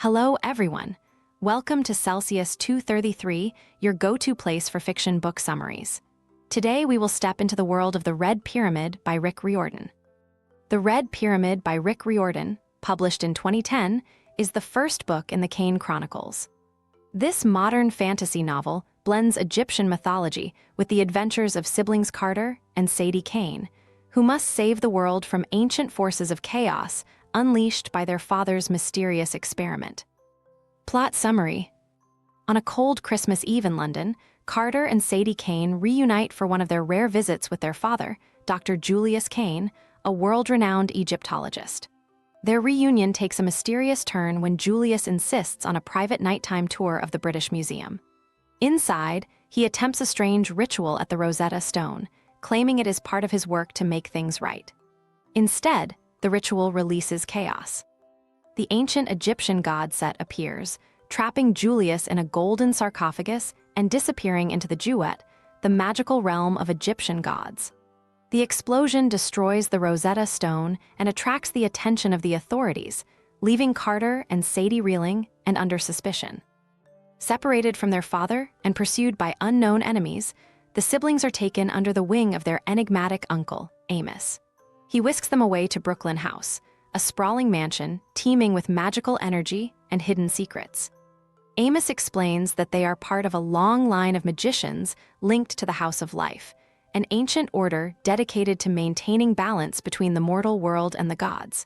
Hello, everyone. Welcome to Celsius 233, your go-to place for fiction book summaries. Today, we will step into the world of The Red Pyramid by Rick Riordan. The Red Pyramid by Rick Riordan, published in 2010, is the first book in the Kane Chronicles. This modern fantasy novel blends Egyptian mythology with the adventures of siblings Carter and Sadie Kane, who must save the world from ancient forces of chaos unleashed by their father's mysterious experiment. Plot summary. On a cold Christmas Eve in London, Carter and Sadie Kane reunite for one of their rare visits with their father, Dr. Julius Kane, a world-renowned Egyptologist. Their reunion takes a mysterious turn when Julius insists on a private nighttime tour of the British Museum. Inside, he attempts a strange ritual at the Rosetta Stone, claiming it is part of his work to make things right. Instead, the ritual releases chaos. The ancient Egyptian god Set appears, trapping Julius in a golden sarcophagus and disappearing into the Jewett, the magical realm of Egyptian gods. The explosion destroys the Rosetta Stone and attracts the attention of the authorities, leaving Carter and Sadie reeling and under suspicion. Separated from their father and pursued by unknown enemies, the siblings are taken under the wing of their enigmatic uncle, Amos. He whisks them away to Brooklyn House, a sprawling mansion teeming with magical energy and hidden secrets. Amos explains that they are part of a long line of magicians linked to the House of Life, an ancient order dedicated to maintaining balance between the mortal world and the gods.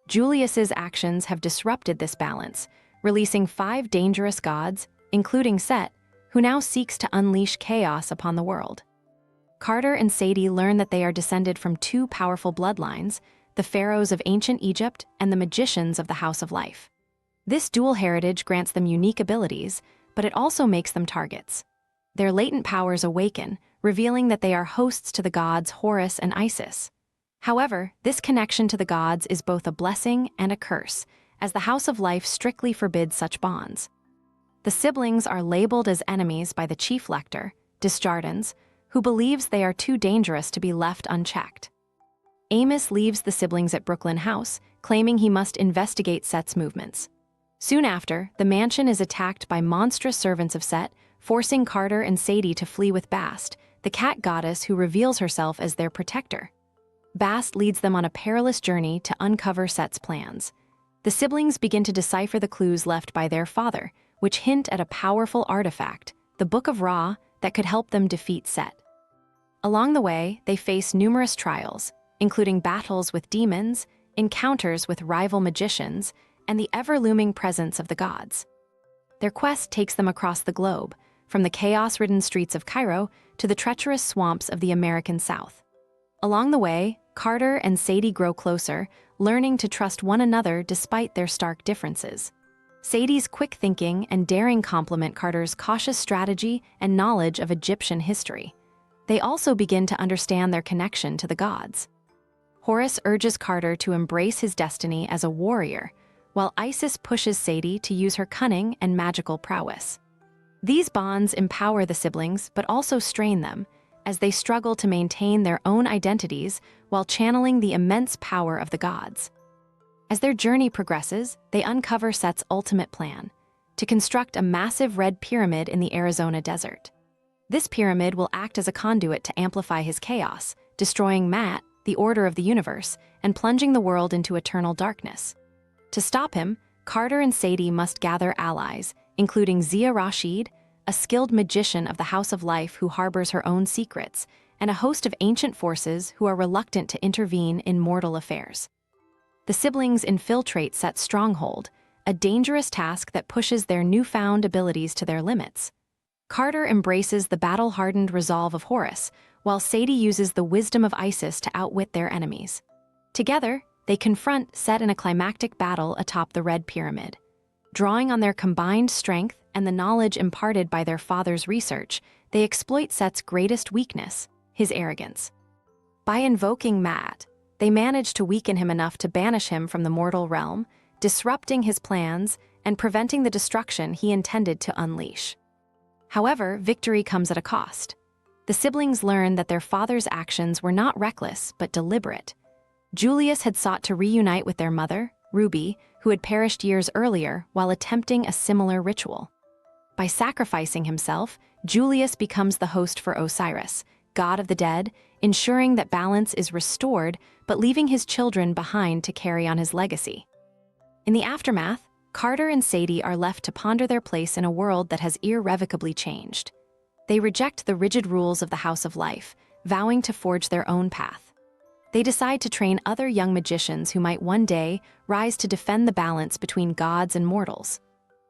Julius's actions have disrupted this balance, releasing 5 dangerous gods, including Set, who now seeks to unleash chaos upon the world. Carter and Sadie learn that they are descended from 2 powerful bloodlines, the pharaohs of ancient Egypt and the magicians of the House of Life. This dual heritage grants them unique abilities, but it also makes them targets. Their latent powers awaken, revealing that they are hosts to the gods Horus and Isis. However, this connection to the gods is both a blessing and a curse, as the House of Life strictly forbids such bonds. The siblings are labeled as enemies by the chief lector, Desjardins, who believes they are too dangerous to be left unchecked. Amos leaves the siblings at Brooklyn House, claiming he must investigate Set's movements. Soon after, the mansion is attacked by monstrous servants of Set, forcing Carter and Sadie to flee with Bast, the cat goddess who reveals herself as their protector. Bast leads them on a perilous journey to uncover Set's plans. The siblings begin to decipher the clues left by their father, which hint at a powerful artifact, the Book of Ra, that could help them defeat Set. Along the way, they face numerous trials, including battles with demons, encounters with rival magicians, and the ever-looming presence of the gods. Their quest takes them across the globe, from the chaos-ridden streets of Cairo to the treacherous swamps of the American South. Along the way, Carter and Sadie grow closer, learning to trust one another despite their stark differences. Sadie's quick thinking and daring complement Carter's cautious strategy and knowledge of Egyptian history. They also begin to understand their connection to the gods. Horus urges Carter to embrace his destiny as a warrior, while Isis pushes Sadie to use her cunning and magical prowess. These bonds empower the siblings but also strain them, as they struggle to maintain their own identities while channeling the immense power of the gods. As their journey progresses, they uncover Set's ultimate plan: to construct a massive red pyramid in the Arizona desert. This pyramid will act as a conduit to amplify his chaos, destroying Maat, the order of the universe, and plunging the world into eternal darkness. To stop him, Carter and Sadie must gather allies, including Zia Rashid, a skilled magician of the House of Life who harbors her own secrets, and a host of ancient forces who are reluctant to intervene in mortal affairs. The siblings infiltrate Set's stronghold, a dangerous task that pushes their newfound abilities to their limits. Carter embraces the battle-hardened resolve of Horus, while Sadie uses the wisdom of Isis to outwit their enemies. Together, they confront Set in a climactic battle atop the Red Pyramid. Drawing on their combined strength and the knowledge imparted by their father's research, they exploit Set's greatest weakness, his arrogance. By invoking Maat, they manage to weaken him enough to banish him from the mortal realm, disrupting his plans and preventing the destruction he intended to unleash. However, victory comes at a cost. The siblings learn that their father's actions were not reckless but deliberate. Julius had sought to reunite with their mother, Ruby, who had perished years earlier while attempting a similar ritual. By sacrificing himself, Julius becomes the host for Osiris, god of the dead, ensuring that balance is restored but leaving his children behind to carry on his legacy. In the aftermath, Carter and Sadie are left to ponder their place in a world that has irrevocably changed. They reject the rigid rules of the House of Life, vowing to forge their own path. They decide to train other young magicians who might one day rise to defend the balance between gods and mortals.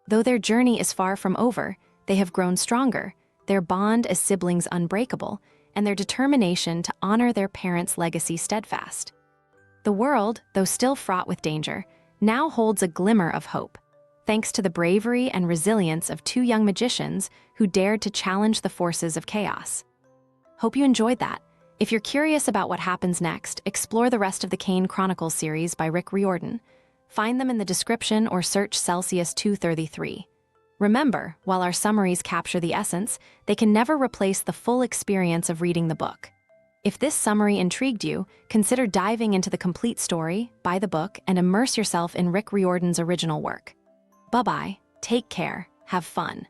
Though their journey is far from over, they have grown stronger, their bond as siblings unbreakable, and their determination to honor their parents' legacy steadfast. The world, though still fraught with danger, now holds a glimmer of hope, thanks to the bravery and resilience of two young magicians who dared to challenge the forces of chaos. Hope you enjoyed that. If you're curious about what happens next, explore the rest of the Kane Chronicles series by Rick Riordan. Find them in the description or search Celsius 233. Remember, while our summaries capture the essence, they can never replace the full experience of reading the book. If this summary intrigued you, consider diving into the complete story, buy the book, and immerse yourself in Rick Riordan's original work. Bye-bye, take care, have fun.